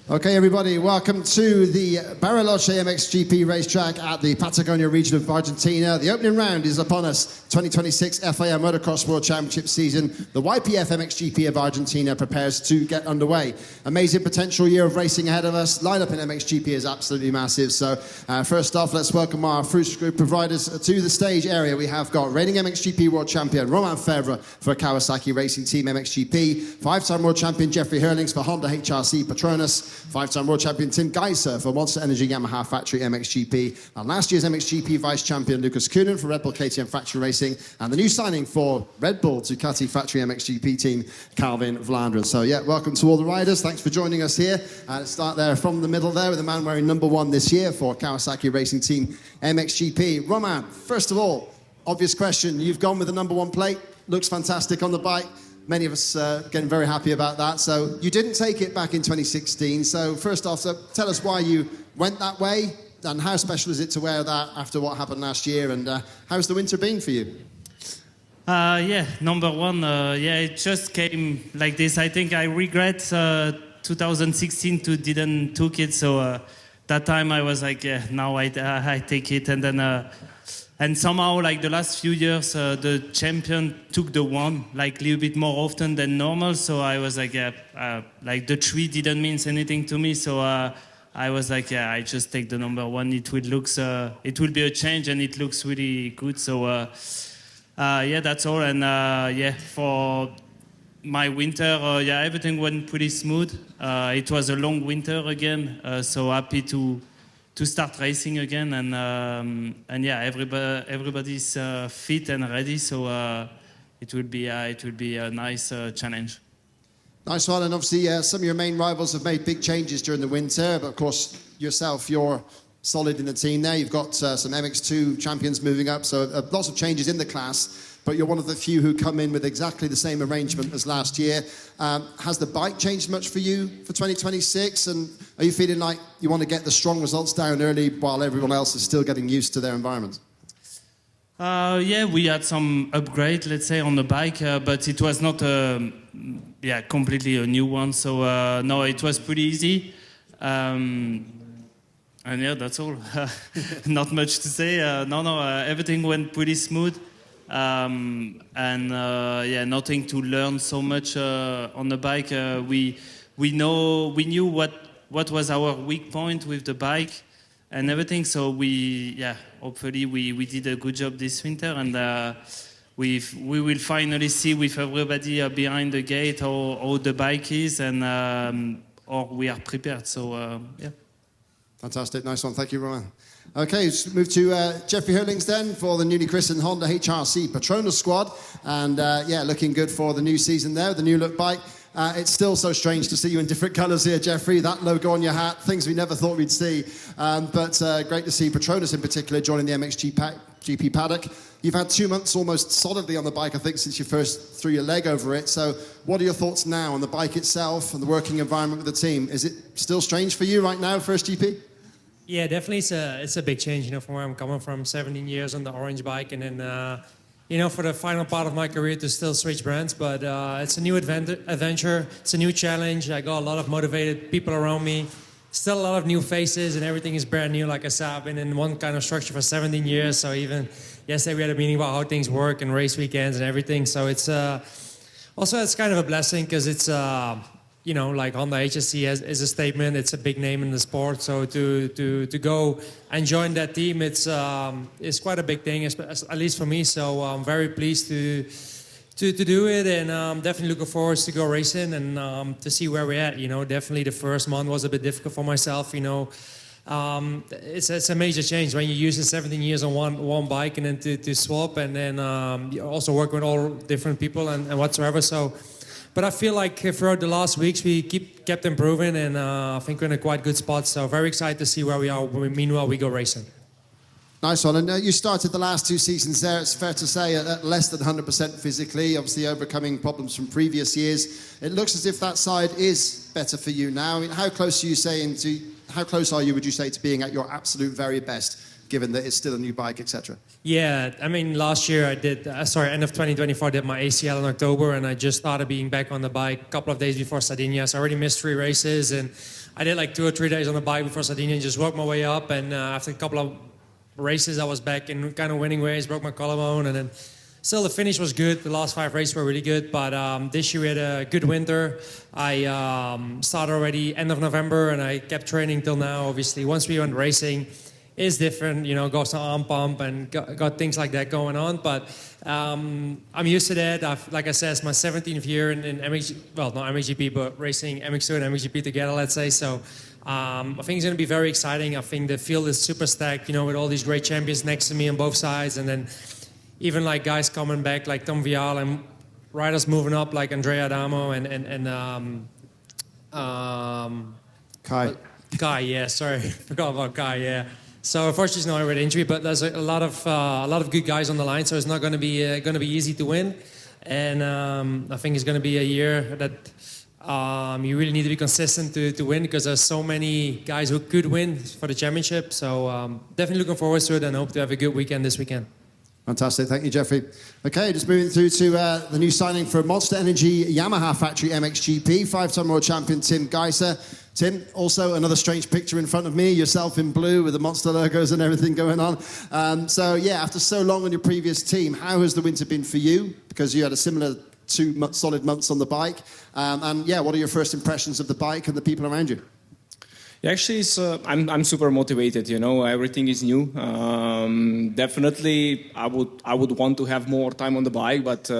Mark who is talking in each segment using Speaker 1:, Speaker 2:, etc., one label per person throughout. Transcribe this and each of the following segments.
Speaker 1: Okay, everybody, welcome to the Bariloche MXGP racetrack at the Patagonia region of Argentina. The opening round is upon us. 2026 FIA Motocross World Championship season. The YPF MXGP of Argentina prepares to get underway. Amazing potential year of racing ahead of us. Lineup in MXGP is absolutely massive. So first off, let's welcome our first group of riders to the stage area. We have got reigning MXGP World Champion Romain Febvre for Kawasaki Racing Team MXGP. Five-time World Champion Jeffrey Herlings for Honda HRC Petronas. Five-time World Champion Tim Gajser for Monster Energy Yamaha Factory MXGP. And last year's MXGP Vice Champion Lucas Coenen for Red Bull KTM Factory Racing. And the new signing for Red Bull Ducati Factory MXGP team, Calvin Vlaanderen. So yeah, welcome to all the riders. Thanks for joining us here. Let's start there from the middle there with the man wearing number 1 this year for Kawasaki Racing Team MXGP. Romain, first of all, obvious question. You've gone with the number 1 plate. Looks fantastic on the bike. Many of us getting very happy about that. So you didn't take it back in 2016. So first off, tell us why you went that way and how special is it to wear that after what happened last year, and how's the winter been for you?
Speaker 2: Yeah, number 1, yeah, it just came like this. I think I regret 2016 to didn't took it. So that time I was like, yeah, now I take it. And then and somehow, like the last few years, the champion took the 1 like a little bit more often than normal. So I was like, yeah, like the 3 didn't mean anything to me. So I was like, yeah, I just take the number 1. It will be a change, and it looks really good. So yeah, that's all. And yeah, for my winter, yeah, everything went pretty smooth. It was a long winter again, so happy to start racing again, and yeah, everybody's fit and ready, so it will be a nice challenge.
Speaker 1: Nice one, and obviously some of your main rivals have made big changes during the winter, but of course yourself, you're solid in the team there. You've got some MX2 champions moving up, so lots of changes in the class. But you're one of the few who come in with exactly the same arrangement as last year. Has the bike changed much for you for 2026? And are you feeling like you want to get the strong results down early while everyone else is still getting used to their environment?
Speaker 2: Yeah, we had some upgrade, let's say, on the bike, but it was not yeah, completely a new one. So no, it was pretty easy. And yeah, that's all. Not much to say. No, everything went pretty smooth. And yeah, nothing to learn so much on the bike. We knew what was our weak point with the bike and everything. So hopefully we did a good job this winter, and we will finally see with everybody behind the gate how the bike is, and or we are prepared. So yeah.
Speaker 1: Fantastic, nice one. Thank you, Romain. Okay, let's move to Jeffrey Herlings then for the newly christened Honda HRC Petronas squad. And yeah, looking good for the new season there, the new look bike. It's still so strange to see you in different colours here, Jeffrey. That logo on your hat, things we never thought we'd see. But great to see Petronas in particular joining the MXGP paddock. You've had 2 months almost solidly on the bike, I think, since you first threw your leg over it. So what are your thoughts now on the bike itself and the working environment with the team? Is it still strange for you right now, first GP?
Speaker 3: Yeah, definitely it's a big change, you know, from where I'm coming from, 17 years on the orange bike, and then, you know, for the final part of my career to still switch brands. But it's a new adventure, it's a new challenge. I got a lot of motivated people around me, still a lot of new faces, and everything is brand new. Like I said, I've been in one kind of structure for 17 years, so even yesterday we had a meeting about how things work and race weekends and everything. So it's also it's kind of a blessing, because it's you know, like Honda HSC is a statement. It's a big name in the sport. So to go and join that team, it's quite a big thing, at least for me. So I'm very pleased to do it, and definitely looking forward to go racing and to see where we're at. You know, definitely the first month was a bit difficult for myself. You know, it's a major change when you use it 17 years on one bike, and then to swap, and then you also work with all different people and whatsoever. So. But I feel like throughout the last weeks, we kept improving, and I think we're in a quite good spot. So very excited to see where we are. Meanwhile, we go racing.
Speaker 1: Nice one. And you started the last 2 seasons there, it's fair to say, at less than 100% physically, obviously overcoming problems from previous years. It looks as if that side is better for you now. I mean, how close are you, would you say, to being at your absolute very best, given that it's still a new bike, etc.?
Speaker 3: Yeah, I mean, last year I did, end of 2024, I did my ACL in October, and I just started being back on the bike a couple of days before Sardinia. So I already missed 3 races, and I did like 2 or 3 days on the bike before Sardinia and just worked my way up. And after a couple of races, I was back in kind of winning ways, broke my collarbone. And then still the finish was good. The last 5 races were really good. But this year we had a good winter. I started already end of November and I kept training till now. Obviously, once we went racing, it's different, goes to arm pump and got things like that going on. But I'm used to that. Like I said, it's my 17th year in MXGP, well, not MXGP, but racing MX2 and MXGP together, let's say. So I think it's going to be very exciting. I think the field is super stacked, with all these great champions next to me on both sides. And then even like guys coming back like Tom Vialle and riders moving up like Andrea Adamo and Kai, yeah, sorry. Forgot about Kai, yeah. So unfortunately, he's not with injury, but there's a lot of good guys on the line, so it's not going to be easy to win. And I think it's going to be a year that you really need to be consistent to win, because there's so many guys who could win for the championship. So definitely looking forward to it and hope to have a good weekend this weekend.
Speaker 1: Fantastic. Thank you, Jeffrey. Okay, just moving through to the new signing for Monster Energy Yamaha Factory MXGP, 5-time world champion Tim Gajser. Tim, also another strange picture in front of me, yourself in blue with the Monster logos and everything going on. So, yeah, after so long on your previous team, how has the winter been for you? Because you had a similar 2 solid months on the bike. And, yeah, what are your first impressions of the bike and the people around you?
Speaker 4: Yeah, actually, I'm super motivated. Everything is new. Definitely, I would want to have more time on the bike, but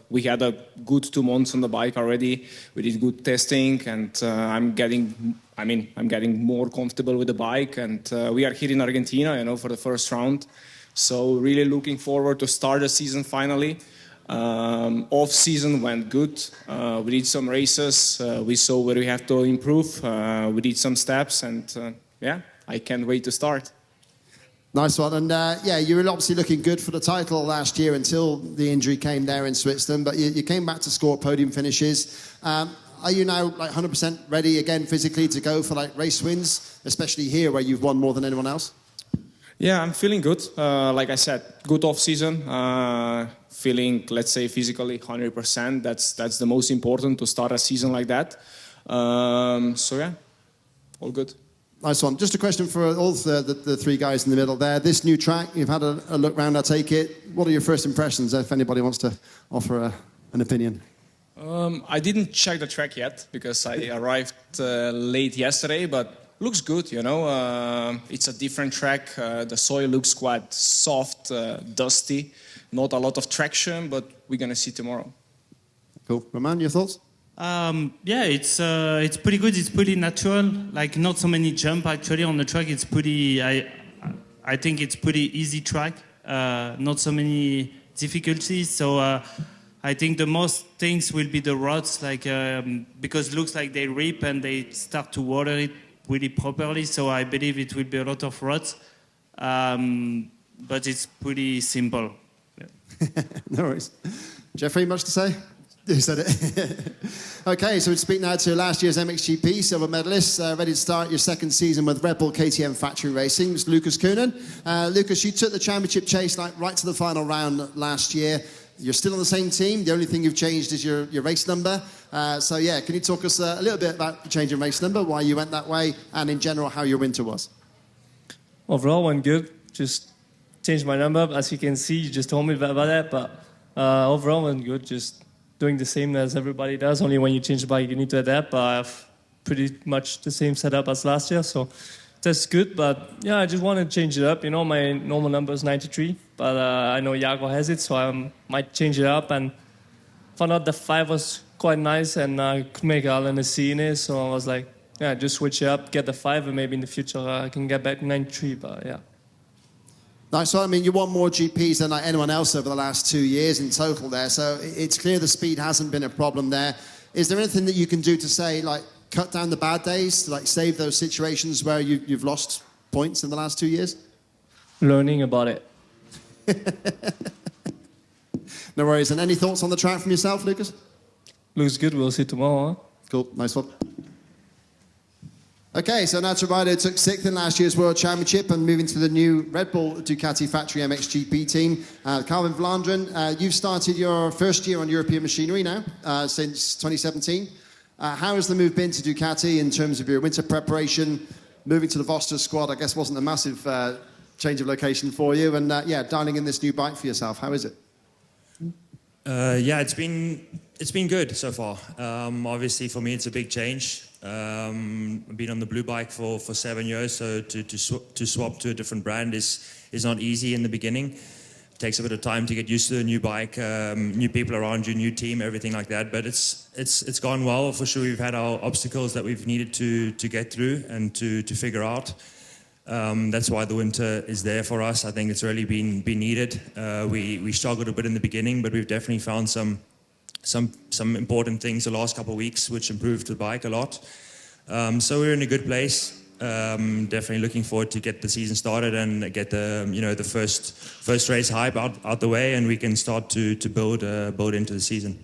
Speaker 4: we had a good 2 months on the bike already. We did good testing, and I'm getting more comfortable with the bike. And we are here in Argentina, for the first round. So really looking forward to start the season finally. Off season went good. We did some races. We saw where we have to improve. We did some steps, and I can't wait to start.
Speaker 1: Nice one. And you were obviously looking good for the title last year until the injury came there in Switzerland. But you came back to score podium finishes. Are you now like 100% ready again physically to go for like race wins, especially here where you've won more than anyone else?
Speaker 4: Yeah, I'm feeling good. Like I said, good off season. Feeling, let's say, physically 100%. That's the most important to start a season like that. So yeah, all good.
Speaker 1: Nice one. Just a question for all the 3 guys in the middle there. This new track, you've had a look round, I take it. What are your first impressions, if anybody wants to offer an opinion?
Speaker 4: I didn't check the track yet because I arrived late yesterday, but looks good, It's a different track. The soil looks quite soft, dusty. Not a lot of traction, but we're going to see tomorrow.
Speaker 1: Cool. Romain, your thoughts?
Speaker 2: It's pretty good. It's pretty natural. Like, not so many jump, actually, on the track. It's pretty... I think it's pretty easy track. Not so many difficulties. So I think the most things will be the rods, like because it looks like they rip and they start to water it really properly. So I believe it will be a lot of rods. But it's pretty simple.
Speaker 1: No worries. Jeffrey, much to say? You said it. Okay, so we speak now to last year's MXGP silver medalist, ready to start your second season with Red Bull KTM Factory Racing. It's Lucas Coenen. Lucas, you took the championship chase right to the final round last year. You're still on the same team. The only thing you've changed is your race number. So yeah, can you talk us a little bit about the change in race number, why you went that way, and in general how your winter was?
Speaker 5: Overall, went good. Just changed my number. As you can see, you just told me about that. But overall, went good. Just doing the same as everybody does. Only when you change the bike, you need to adapt. But I have pretty much the same setup as last year. So that's good. But yeah, I just want to change it up. My normal number is 93. But I know Jago has it, so I might change it up. And found out the 5 was quite nice. And I could make L&auml in it. So I was like, yeah, just switch it up, get the 5. And maybe in the future I can get back 93. But yeah.
Speaker 1: Nice. So, I mean, you won more GPs than anyone else over the last 2 years in total there. So it's clear the speed hasn't been a problem there. Is there anything that you can do to say, like, cut down the bad days, to, like, save those situations where you've lost points in the last 2 years?
Speaker 5: Learning about it.
Speaker 1: No worries. And any thoughts on the track from yourself, Lucas?
Speaker 5: Looks good. We'll see tomorrow. Huh?
Speaker 1: Cool. Nice one. Okay, so Nacho Rider took 6th in last year's World Championship and moving to the new Red Bull Ducati Factory MXGP team. Calvin Vlaanderen, you've started your first year on European machinery now since 2017. How has the move been to Ducati in terms of your winter preparation? Moving to the Vostra squad, I guess, wasn't a massive change of location for you. And dialing in this new bike for yourself. How is it?
Speaker 6: It's been good so far. Obviously, for me, it's a big change. I've been on the blue bike for 7 years, so to swap to a different brand is not easy in the beginning. It takes a bit of time to get used to a new bike, new people around you, new team, everything like that. But it's gone well. For sure, we've had our obstacles that we've needed to get through and to figure out. That's why the winter is there for us. I think it's really been needed. We struggled a bit in the beginning, but we've definitely found some important things the last couple of weeks, which improved the bike a lot. So we're in a good place. Definitely looking forward to get the season started and get the first race hype out the way, and we can start to build into the season.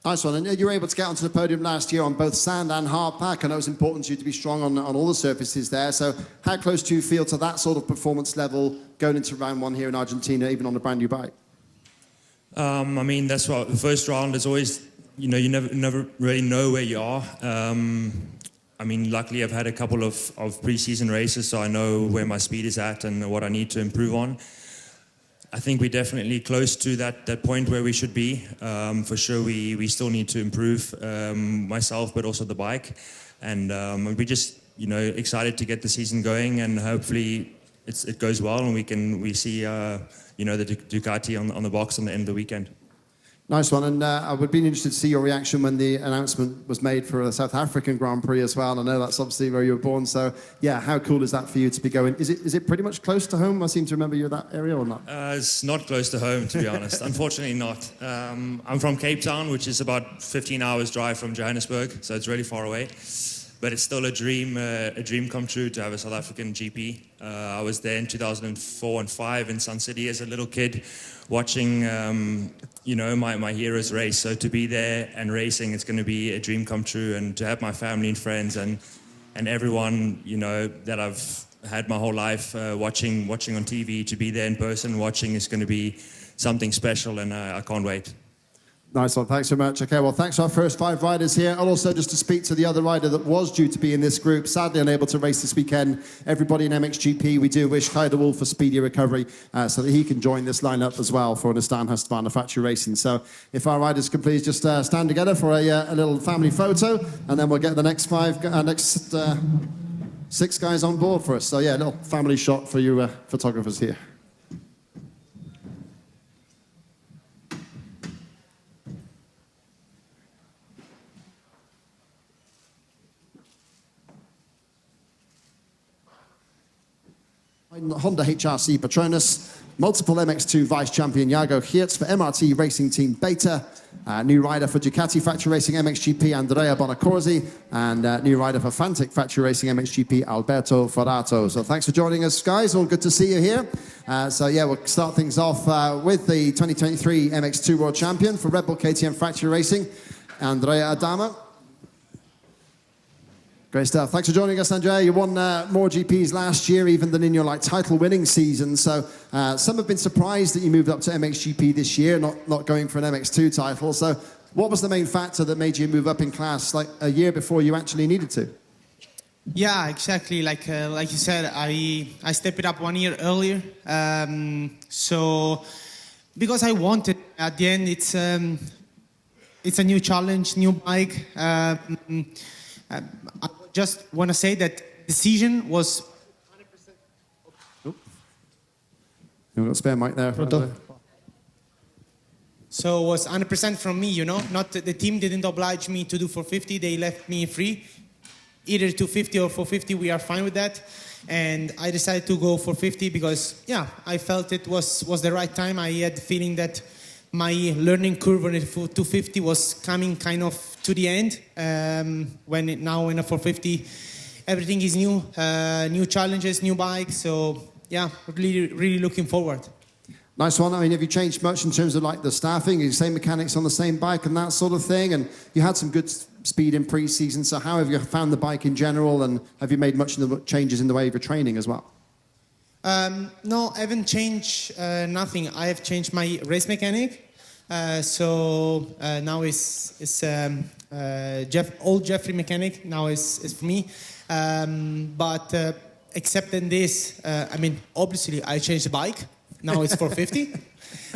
Speaker 1: Nice one. And you were able to get onto the podium last year on both sand and hard pack. I know it's important to you to be strong on all the surfaces there. So how close do you feel to that sort of performance level going into round one here in Argentina, even on a brand new bike?
Speaker 6: That's what the first round is always, you never really know where you are. Luckily I've had a couple of pre-season races, so I know where my speed is at and what I need to improve on. I think we're definitely close to that point where we should be. For sure, we still need to improve, myself, but also the bike. And we're just, excited to get the season going, and hopefully it goes well, and we see, the Ducati on the box on the end of the weekend.
Speaker 1: Nice one, and I would be interested to see your reaction when the announcement was made for the South African Grand Prix as well. I know that's obviously where you were born, so yeah, how cool is that for you to be going? Is it pretty much close to home? I seem to remember you're that area or not?
Speaker 6: It's not close to home, to be honest. Unfortunately not. I'm from Cape Town, which is about 15 hours drive from Johannesburg, so it's really far away. But it's still a dream come true to have a South African GP. I was there in 2004 and 5 in Sun City as a little kid, watching my heroes race. So to be there and racing, it's going to be a dream come true. And to have my family and friends and everyone that I've had my whole life watching on TV, to be there in person watching is going to be something special, and I can't wait.
Speaker 1: Nice one, thanks so much. Okay, well, thanks to our first 5 riders here. And also just to speak to the other rider that was due to be in this group, sadly unable to race this weekend. Everybody in MXGP, we do wish Kai de Wolf a speedy recovery so that he can join this lineup as well for Nissan Husqvarna Factory Racing. So if our riders could please just stand together for a little family photo, and then we'll get the next 6 guys on board for us. So yeah, a little family shot for you photographers here. Honda HRC Patronus, multiple MX2 vice champion Jago Geerts for MRT Racing Team Beta, new rider for Ducati Factory Racing MXGP Andrea Bonacorsi, and new rider for Fantic Factory Racing MXGP Alberto Forato. So thanks for joining us, guys. All good to see you here. We'll start things off with the 2023 MX2 World Champion for Red Bull KTM Factory Racing, Andrea Adamo. Great stuff. Thanks for joining us, Andrea. You won more GPs last year even than in your title-winning season. So some have been surprised that you moved up to MXGP this year, not going for an MX2 title. So what was the main factor that made you move up in class a year before you actually needed to?
Speaker 7: Yeah, exactly. Like you said, I stepped it up 1 year earlier. So because I wanted, at the end, it's a new challenge, new bike. I just want to say that decision was 100%.
Speaker 1: You've got a spare mic there.
Speaker 7: So it was 100% from me, Not the team didn't oblige me to do 450. They left me free. Either 250 or 450, we are fine with that. And I decided to go 450 because, I felt it was the right time. I had the feeling that my learning curve on the 250 was coming kind of to the end. Now in a 450, everything is new, new challenges, new bike. So really, really looking forward.
Speaker 1: Nice one. I mean, have you changed much in terms of the staffing? Are the same mechanics on the same bike and that sort of thing? And you had some good speed in pre-season. So how have you found the bike in general? And have you made much of the changes in the way of your training as well?
Speaker 7: No, I haven't changed nothing. I have changed my race mechanic. So now it's old Jeffrey mechanic now is for me. But accepting this, obviously I changed the bike. Now it's 450.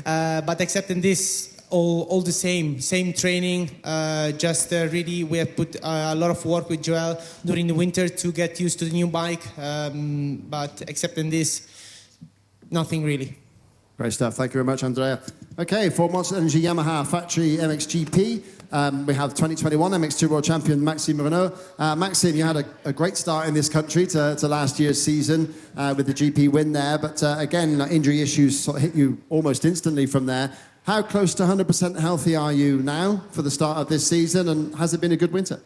Speaker 7: But accepting this, all the same training. Really, we have put a lot of work with Joel during the winter to get used to the new bike. But accepting this, nothing really.
Speaker 1: Great stuff. Thank you very much, Andrea. Okay, for Monster Energy Yamaha Factory MXGP, we have 2021 MX2 World Champion Maxime Renaux. Maxime, you had a great start in this country to last year's season with the GP win there, but again, injury issues sort of hit you almost instantly from there. How close to 100% healthy are you now for the start of this season, and has it been a good winter?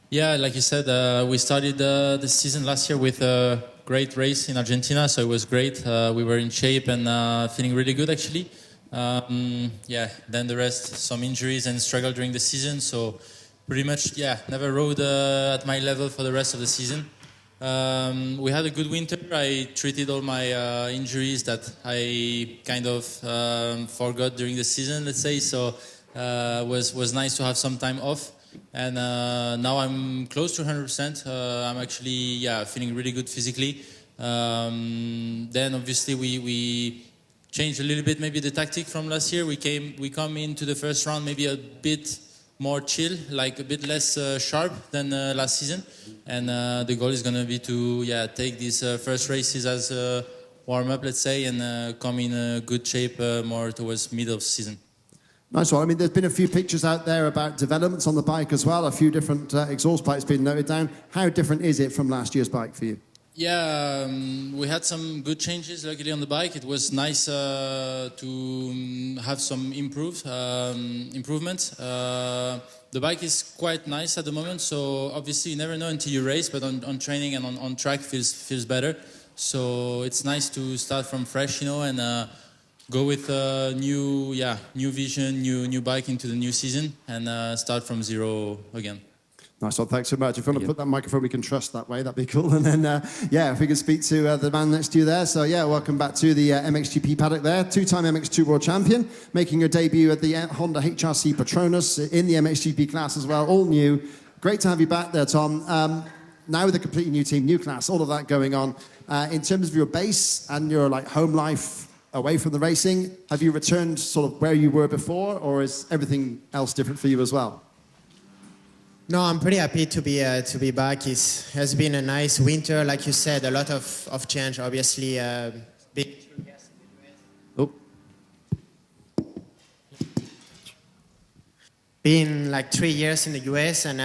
Speaker 8: Yeah, like you said, we started this season last year with a great race in Argentina, so it was great. We were in shape and feeling really good, actually. Then the rest, some injuries and struggle during the season, so pretty much, never rode at my level for the rest of the season. We had a good winter. I treated all my injuries that I kind of forgot during the season, let's say, so was nice to have some time off. And now I'm close to 100%. I'm actually feeling really good physically. Then obviously we changed a little bit maybe the tactic from last year. We come into the first round maybe a bit more chill, like a bit less sharp than last season. And the goal is going to be to take these first races as a warm-up, let's say, and come in a good shape more towards middle of season.
Speaker 1: Nice one. I mean, there's been a few pictures out there about developments on the bike as well. A few different exhaust pipes being noted down. How different is it from last year's bike for you?
Speaker 8: Yeah, we had some good changes, luckily, on the bike. It was nice to have some improvements. The bike is quite nice at the moment, so obviously you never know until you race, but on training and on track feels better. So it's nice to start from fresh, and go with a new vision, new bike into the new season, and start from zero again.
Speaker 1: Nice one, thanks so much. If you want to put that microphone we can trust that way, that'd be cool. And then, if we could speak to the man next to you there. So, welcome back to the MXGP paddock there. Two-time MX2 World Champion, making your debut at the Honda HRC Patronus in the MXGP class as well, all new. Great to have you back there, Tom. Now with a completely new team, new class, all of that going on. In terms of your base and your home life away from the racing, have you returned sort of where you were before, or is everything else different for you as well?
Speaker 9: No, I'm pretty happy to be back. It has been a nice winter, like you said, a lot of change. Obviously, big.
Speaker 1: Oh.
Speaker 9: Been 3 years in the US, and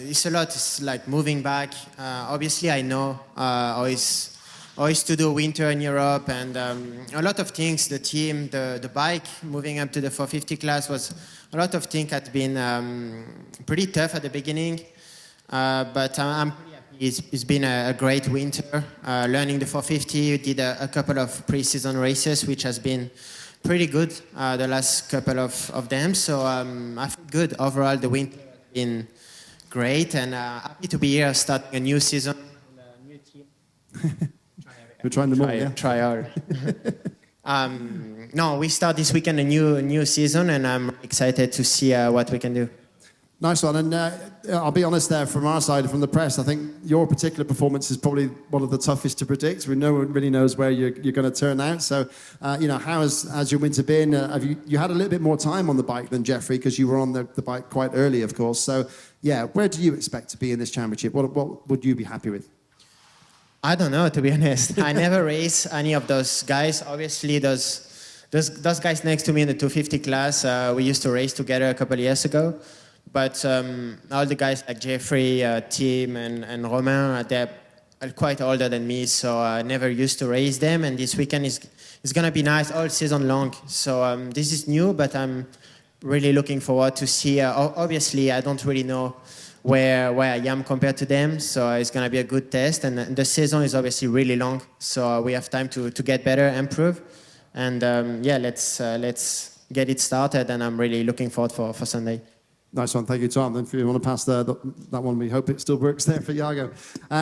Speaker 9: it's a lot. It's like moving back. Obviously, I know always to do winter in Europe, and a lot of things. The team, the bike, moving up to the 450 class was a lot of things had been pretty tough at the beginning, but I'm pretty happy. It's been a great winter. Learning the 450, did a couple of pre-season races, which has been pretty good, the last couple of them. So I feel good. Overall, the winter has been great, and happy to be here starting a new season. A new team.
Speaker 1: We're trying them all,
Speaker 9: Try hard. No, we start this weekend a new season, and I'm excited to see what we can do.
Speaker 1: Nice one. And I'll be honest there, from our side, from the press, I think your particular performance is probably one of the toughest to predict. No one really knows where you're going to turn out. So, how has your winter been? Have you had a little bit more time on the bike than Jeffrey, because you were on the bike quite early, of course. So, where do you expect to be in this championship? What would you be happy with?
Speaker 9: I don't know, to be honest. I never race any of those guys. Obviously, those guys next to me in the 250 class, we used to race together a couple of years ago. But all the guys like Jeffrey, Tim, and Romain, they're quite older than me, so I never used to race them. And this weekend is going to be nice all season long. So this is new, but I'm really looking forward to see. Obviously, I don't really know where I am compared to them, so it's going to be a good test. And the season is obviously really long, so we have time to get better, improve. And let's get it started, and I'm really looking forward for Sunday.
Speaker 1: Nice one, thank you, Tom. Then if you want to pass that one, we hope it still works there for Jago.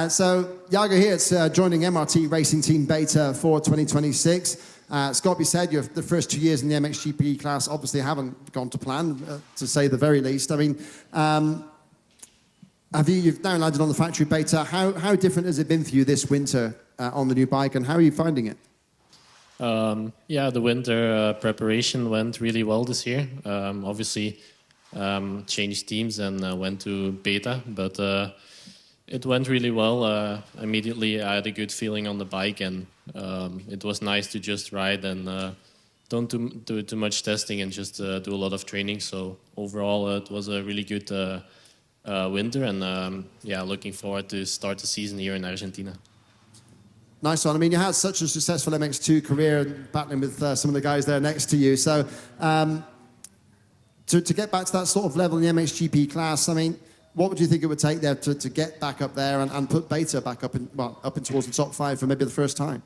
Speaker 1: So Jago Geerts joining MRT Racing Team Beta for 2026. It's got to be said, the first 2 years in the MXGP class obviously haven't gone to plan, to say the very least. I mean, you've now landed on the factory beta. How different has it been for you this winter on the new bike, and how are you finding it?
Speaker 10: Yeah, the winter preparation went really well this year. Obviously, changed teams and went to beta, but it went really well. Immediately, I had a good feeling on the bike, and it was nice to just ride and don't do too much testing and just do a lot of training. So overall, it was a really good winter, and yeah, looking forward to start the season here in Argentina.
Speaker 1: Nice one. I mean, you had such a successful MX2 career, battling with some of the guys there next to you. So to get back to that sort of level in the MXGP class, I mean, what would you think it would take there to get back up there and put beta back up in towards the top 5 for maybe the first time?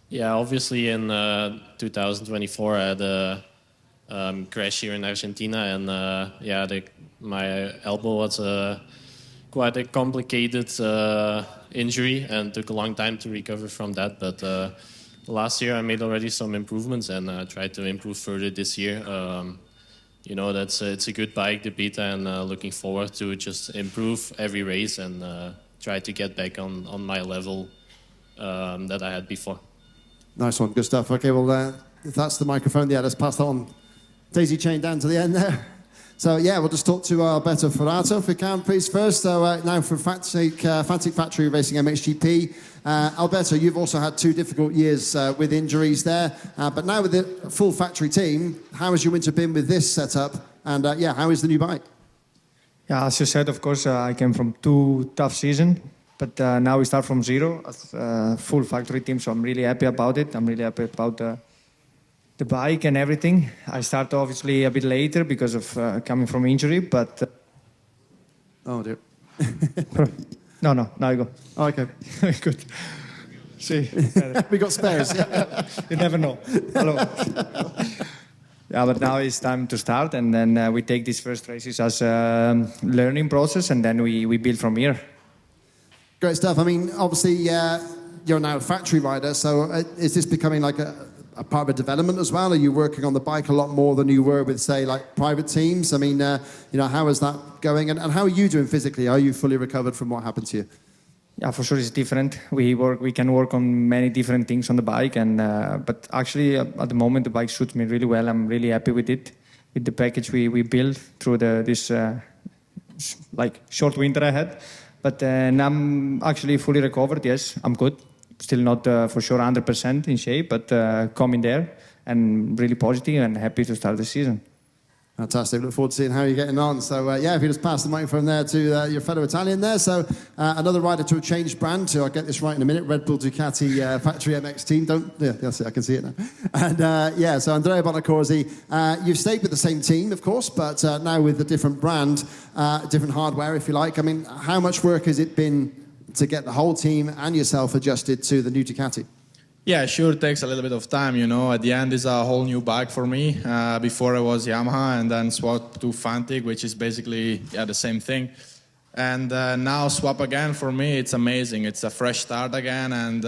Speaker 10: Yeah, obviously in 2024 I had a crash here in Argentina, and yeah, my elbow was quite a complicated injury and took a long time to recover from that. But last year I made already some improvements and tried to improve further this year. You know, it's a good bike, the beta, and looking forward to just improve every race and try to get back on my level that I had before.
Speaker 1: Nice one, good stuff. Okay, well, if that's the microphone, yeah, let's pass that on. Daisy chain down to the end there. So yeah, we'll just talk to Alberto Forato if we can, please, first. So now from Fantic Factory Racing MXGP. Alberto, you've also had 2 difficult years with injuries there, but now with the full factory team, how has your winter been with this setup? And yeah, how is the new bike?
Speaker 11: Yeah, as you said, of course, I came from 2 tough seasons, but now we start from 0 as a full factory team, so I'm really happy about it. I'm really happy about the bike and everything. I start obviously a bit later because of coming from injury, but...
Speaker 1: Oh, dear.
Speaker 11: No, now you go.
Speaker 1: Oh, okay.
Speaker 11: Good. See,
Speaker 1: we got spares.
Speaker 11: You never know. Hello. Yeah, but now it's time to start, and then we take these first races as a learning process, and then we build from here.
Speaker 1: Great stuff. I mean, obviously, you're now a factory rider, so is this becoming like a part of a development as well? Are you working on the bike a lot more than you were with, say, like private teams? I mean, you know, how is that going? And how are you doing physically? Are you fully recovered from what happened to you?
Speaker 11: Yeah, for sure it's different. We can work on many different things on the bike, and but actually at the moment the bike suits me really well. I'm really happy with it, with the package we built through this like short winter I had. But now I'm actually fully recovered. Yes, I'm good. Still not for sure 100% in shape, but coming there and really positive and happy to start the season.
Speaker 1: Fantastic. Look forward to seeing how you're getting on. So, yeah, if you just pass the microphone there to your fellow Italian there. So, another rider to a changed brand to, I'll get this right in a minute, Red Bull Ducati Factory MX team. Yeah, that's it, I can see it now. And, yeah, so Andrea Bonacorsi, you've stayed with the same team, of course, but now with a different brand, different hardware, if you like. I mean, how much work has it been to get the whole team and yourself adjusted to the new Ducati?
Speaker 12: Yeah, sure, it takes a little bit of time, you know. At the end, it's a whole new bike for me. Before I was Yamaha and then swapped to Fantic, which is basically the same thing. And now swap again, for me, it's amazing. It's a fresh start again. And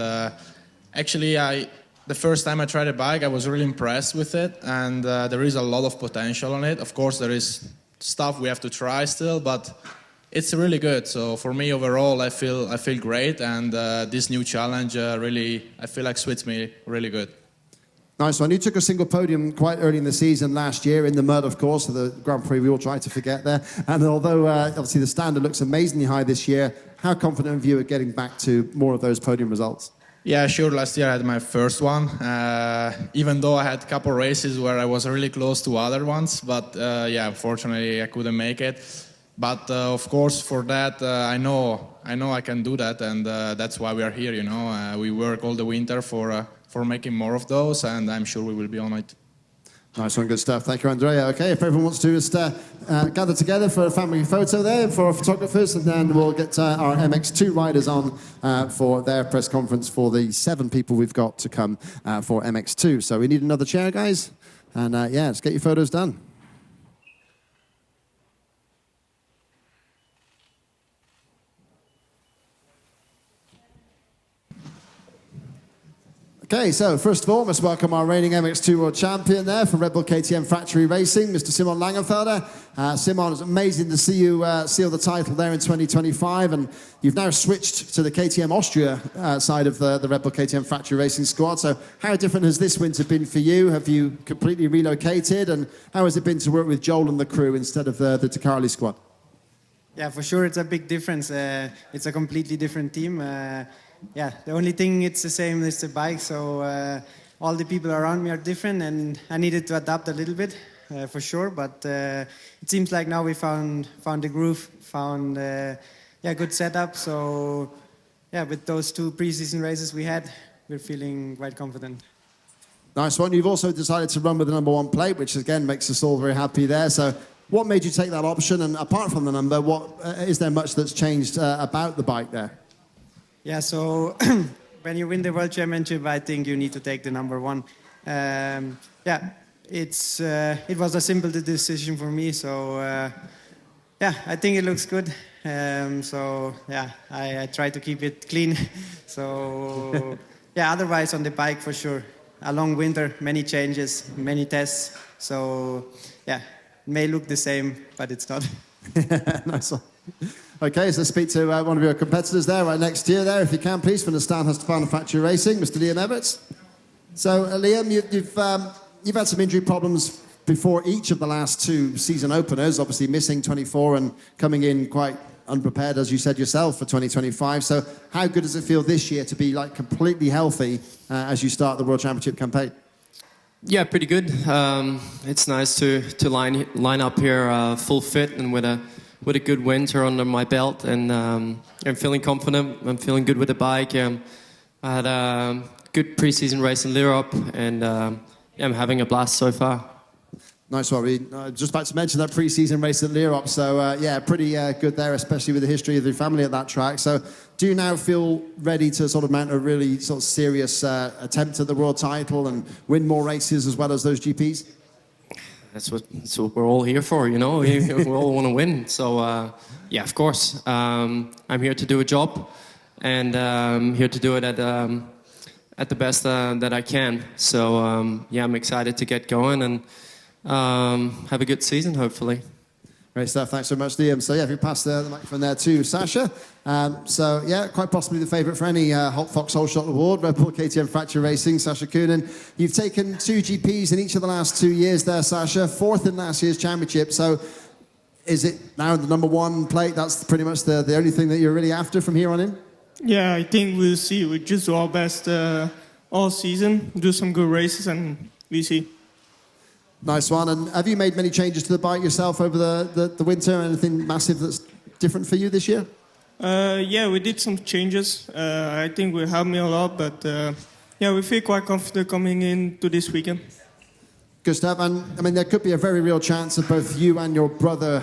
Speaker 12: actually, the first time I tried a bike, I was really impressed with it. And there is a lot of potential on it. Of course, there is stuff we have to try still, but it's really good. So for me overall, I feel great, and this new challenge really, I feel like suits me really good.
Speaker 1: Nice one. You took a single podium quite early in the season last year, in the mud, of course, so the Grand Prix we all try to forget there. And although obviously the standard looks amazingly high this year, how confident are you at getting back to more of those podium results?
Speaker 12: Yeah, sure. Last year I had my first one, even though I had a couple races where I was really close to other ones. But yeah, unfortunately I couldn't make it. But of course, for that, I know I can do that, and that's why we are here. You know, we work all the winter for making more of those, and I'm sure we will be on it.
Speaker 1: Nice one, good stuff. Thank you, Andrea. Okay, if everyone wants to just gather together for a family photo there for our photographers, and then we'll get our MX2 riders on for their press conference for the 7 people we've got to come for MX2. So we need another chair, guys, and yeah, let's get your photos done. Okay, so first of all, let's welcome our reigning MX2 World Champion there from Red Bull KTM Factory Racing, Mr. Simon Langenfelder. Simon, it's amazing to see you seal the title there in 2025, and you've now switched to the KTM Austria side of the Red Bull KTM Factory Racing squad. So how different has this winter been for you? Have you completely relocated, and how has it been to work with Joel and the crew instead of the Tecarli squad?
Speaker 13: Yeah, for sure, it's a big difference. It's a completely different team. Yeah, the only thing it's the same is the bike, so all the people around me are different, and I needed to adapt a little bit, for sure, but it seems like now we found the groove, found good setup, so yeah, with those 2 pre-season races we had, we're feeling quite confident.
Speaker 1: Nice one. You've also decided to run with the number 1 plate, which again makes us all very happy there. So what made you take that option, and apart from the number, is there much that's changed about the bike there?
Speaker 13: Yeah, so when you win the World Championship, I think you need to take the number 1. Yeah, it was a simple decision for me, so yeah, I think it looks good. So yeah, I try to keep it clean. So yeah, otherwise on the bike for sure, a long winter, many changes, many tests. So yeah, it may look the same, but it's not.
Speaker 1: Nice one. Okay, so speak to one of your competitors there, right next to you there, if you can, please, from the Stand Factory Racing, Mr. Liam Everts. So, Liam, you've had some injury problems before each of the last 2 season openers, obviously missing 24 and coming in quite unprepared, as you said yourself, for 2025. So, how good does it feel this year to be like completely healthy as you start the World Championship campaign?
Speaker 14: Yeah, pretty good. It's nice to line up here full fit and with a good winter under my belt, and I'm feeling confident. I'm feeling good with the bike. I had a good pre-season race in Europe, and I'm having a blast so far.
Speaker 1: Nice one. Just about to mention that pre-season race at Europe, so yeah, pretty good there, especially with the history of your family at that track. So do you now feel ready to sort of mount a really sort of serious attempt at the world title and win more races as well as those GPs?
Speaker 14: That's what we're all here for, you know. We all want to win. So, yeah, of course. I'm here to do a job, and I'm here to do it at the best that I can. So, yeah, I'm excited to get going and have a good season, hopefully.
Speaker 1: Great stuff. Thanks so much, Liam. So, yeah, if you pass the microphone there to Sasha. So, yeah, quite possibly the favourite for any Hot Fox Whole Shot Award, Red Bull KTM Factory Racing, Sasha Coenen. You've taken 2 GPs in each of the last 2 years there, Sasha. 4th in last year's championship. So, is it now the number 1 plate? That's pretty much the only thing that you're really after from here on in?
Speaker 15: Yeah, I think we'll see. We just do our best all season, do some good races, and we see.
Speaker 1: Nice one. And have you made many changes to the bike yourself over the winter? Anything massive that's different for you this year?
Speaker 15: Yeah, we did some changes. I think will help me a lot, but yeah, we feel quite confident coming into this weekend.
Speaker 1: Good stuff. And I mean, there could be a very real chance of both you and your brother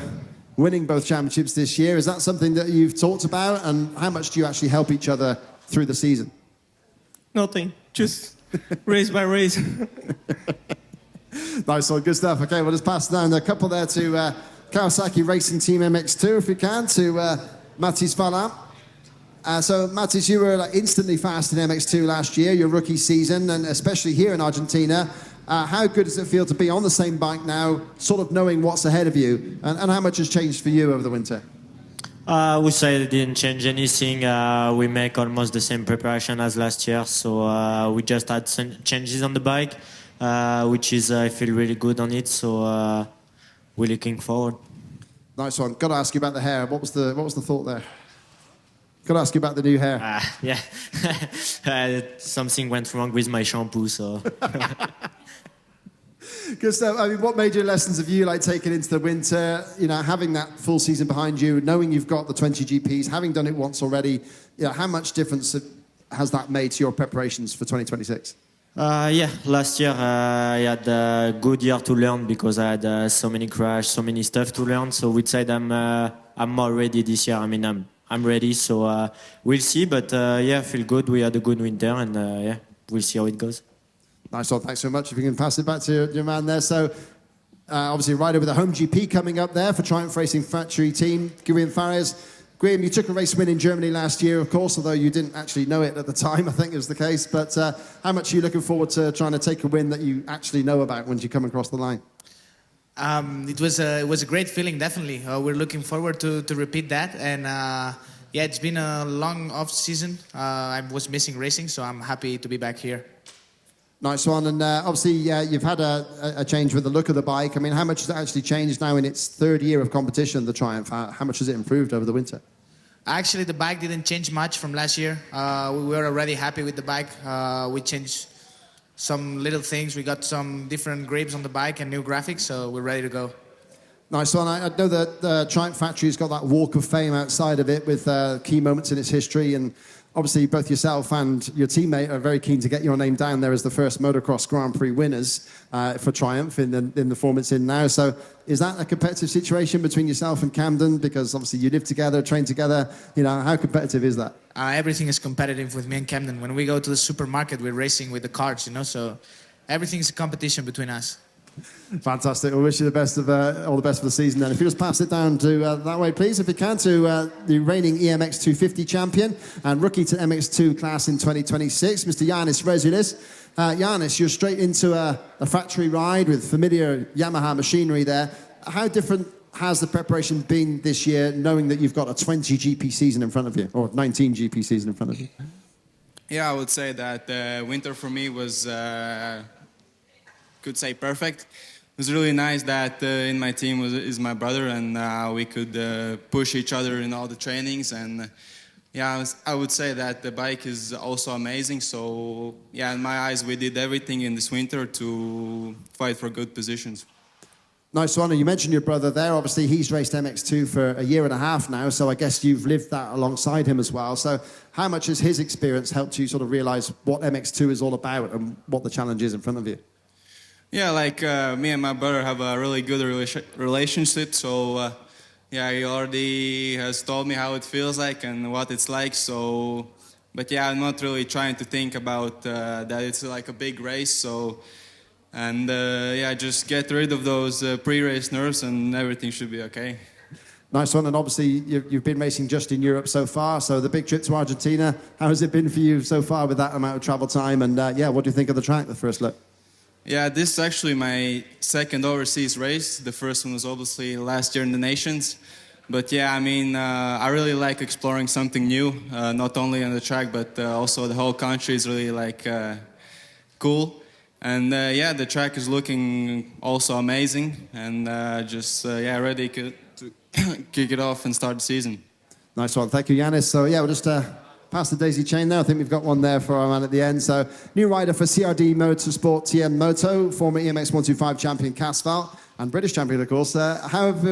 Speaker 1: winning both championships this year. Is that something that you've talked about? And how much do you actually help each other through the season?
Speaker 15: Nothing, just race by race.
Speaker 1: Nice one, good stuff. Okay, we'll just pass down a couple there to Kawasaki Racing Team MX2, if we can, to Mathis Valin. So, Mathis, you were instantly fast in MX2 last year, your rookie season, and especially here in Argentina. How good does it feel to be on the same bike now, sort of knowing what's ahead of you? And how much has changed for you over the winter?
Speaker 16: I would say it didn't change anything. We make almost the same preparation as last year, so we just had some changes on the bike, which is I feel really good on it. So we're looking forward.
Speaker 1: Nice one. Got to ask you about the hair. What was the thought there? Got to ask you about the new hair.
Speaker 16: Yeah, something went wrong with my shampoo, so.
Speaker 1: Good stuff. I mean, what major lessons have you taken into the winter? You know, having that full season behind you, knowing you've got the 20 GPs, having done it once already. You know, how much difference has that made to your preparations for 2026?
Speaker 16: Yeah, last year I had a good year to learn because I had so many crashes, so many stuff to learn. So we'd say that I'm more ready this year. I mean, I'm ready. So we'll see. But yeah, I feel good. We had a good winter, and yeah, we'll see how it goes.
Speaker 1: Nice one. Thanks so much. If you can pass it back to your man there. So, obviously, rider with a home GP coming up there for Triumph Racing Factory Team, Guillaume Fares. Graham, you took a race win in Germany last year, of course, although you didn't actually know it at the time, I think is the case. But how much are you looking forward to trying to take a win that you actually know about when you come across the line?
Speaker 17: It was a great feeling, definitely. We're looking forward to repeat that. And yeah, it's been a long off season. I was missing racing, so I'm happy to be back here.
Speaker 1: Nice one. And obviously, you've had a change with the look of the bike. I mean, how much has it actually changed now in its third year of competition, the Triumph? How much has it improved over the winter?
Speaker 17: Actually, the bike didn't change much from last year. We were already happy with the bike. We changed some little things. We got some different grips on the bike and new graphics, so we're ready to go.
Speaker 1: Nice one. I know that the Triumph factory's got that walk of fame outside of it with key moments in its history, and obviously both yourself and your teammate are very keen to get your name down there as the first motocross Grand Prix winners for Triumph in the form it's in now. So is that a competitive situation between yourself and Camden? Because obviously you live together, train together. You know, how competitive is that?
Speaker 17: Everything is competitive with me and Camden. When we go to the supermarket, we're racing with the carts, you know, so everything is a competition between us.
Speaker 1: Fantastic. We wish you the best of all the best for the season. Then, if you just pass it down to that way, please, if you can, to the reigning EMX 250 champion and rookie to MX2 class in 2026, Mr. Jannis Rejsulis. Jannis, you're straight into a factory ride with familiar Yamaha machinery there. How different has the preparation been this year, knowing that you've got a 20 GP season in front of you, or 19 GP season in front of you?
Speaker 18: Yeah, I would say that winter for me was, could say, perfect. It was really nice that in my team is my brother, and we could push each other in all the trainings. And yeah, I would say that the bike is also amazing. So yeah, in my eyes, we did everything in this winter to fight for good positions.
Speaker 1: Nice one. And you mentioned your brother there. Obviously, he's raced MX2 for a year and a half now, so I guess you've lived that alongside him as well. So how much has his experience helped you sort of realise what MX2 is all about and what the challenge is in front of you?
Speaker 18: Yeah, like me and my brother have a really good relationship, so yeah, he already has told me how it feels like and what it's like, so, but yeah, I'm not really trying to think about that it's like a big race, so, and yeah, just get rid of those pre-race nerves and everything should be okay.
Speaker 1: Nice one, and obviously you've been racing just in Europe so far, so the big trip to Argentina, how has it been for you so far with that amount of travel time, and yeah, what do you think of the track, the first look?
Speaker 18: Yeah, this is actually my second overseas race. The first one was obviously last year in the Nations. But yeah, I mean, I really like exploring something new, not only on the track, but also the whole country is really like cool. And yeah, the track is looking also amazing, and just yeah, ready to kick it off and start the season.
Speaker 1: Nice one, thank you, Jannis. So yeah, we'll just pass the daisy chain now. I think we've got one there for our man at the end. So, new rider for CRD Motorsport TM Moto, former EMX 125 champion Cas Valk, and British champion, of course. How have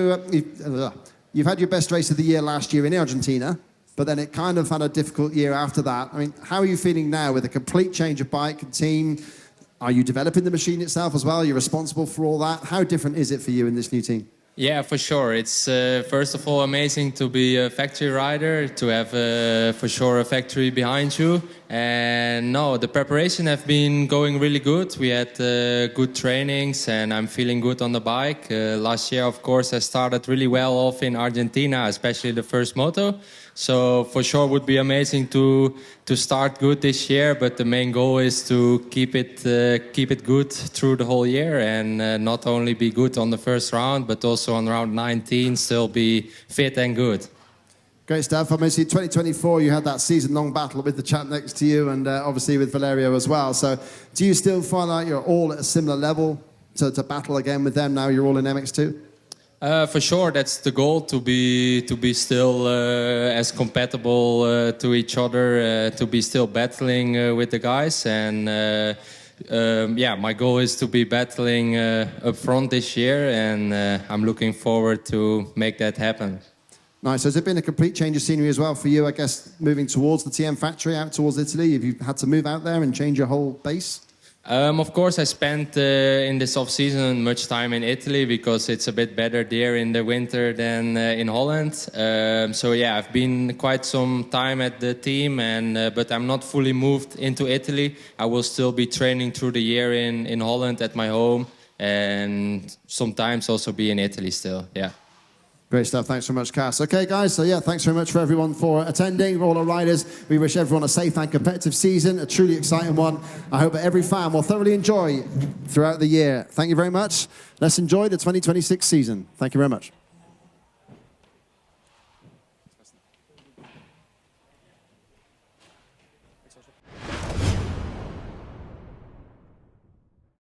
Speaker 1: you've had your best race of the year last year in Argentina, but then it kind of had a difficult year after that. I mean, how are you feeling now with a complete change of bike and team? Are you developing the machine itself as well? You're responsible for all that. How different is it for you in this new team?
Speaker 8: Yeah, for sure. It's first of all amazing to be a factory rider, to have for sure a factory behind you. And no, the preparation have been going really good. We had good trainings and I'm feeling good on the bike. Last year, of course, I started really well off in Argentina, especially the first moto. So for sure would be amazing to start good this year, but the main goal is to keep it good through the whole year and not only be good on the first round, but also on round 19 still be fit and good.
Speaker 1: Great stuff. Obviously, 2024, you had that season-long battle with the chap next to you and obviously with Valerio as well. So do you still find like you're all at a similar level to battle again with them now you're all in MX2?
Speaker 8: For sure, that's the goal, to be still as compatible to each other, to be still battling with the guys. And yeah, my goal is to be battling up front this year, and I'm looking forward to make that happen.
Speaker 1: Nice. Has it been a complete change of scenery as well for you, I guess, moving towards the TM factory, out towards Italy? Have you had to move out there and change your whole base?
Speaker 8: Of course, I spent in this off-season much time in Italy because it's a bit better there in the winter than in Holland. So yeah, I've been quite some time at the team, but I'm not fully moved into Italy. I will still be training through the year in Holland at my home, and sometimes also be in Italy still, yeah.
Speaker 1: Great stuff. Thanks very much, Cas. Okay, guys. So, yeah, thanks very much for everyone for attending, all our riders. We wish everyone a safe and competitive season, a truly exciting one. I hope that every fan will thoroughly enjoy throughout the year. Thank you very much. Let's enjoy the 2026 season. Thank you very much.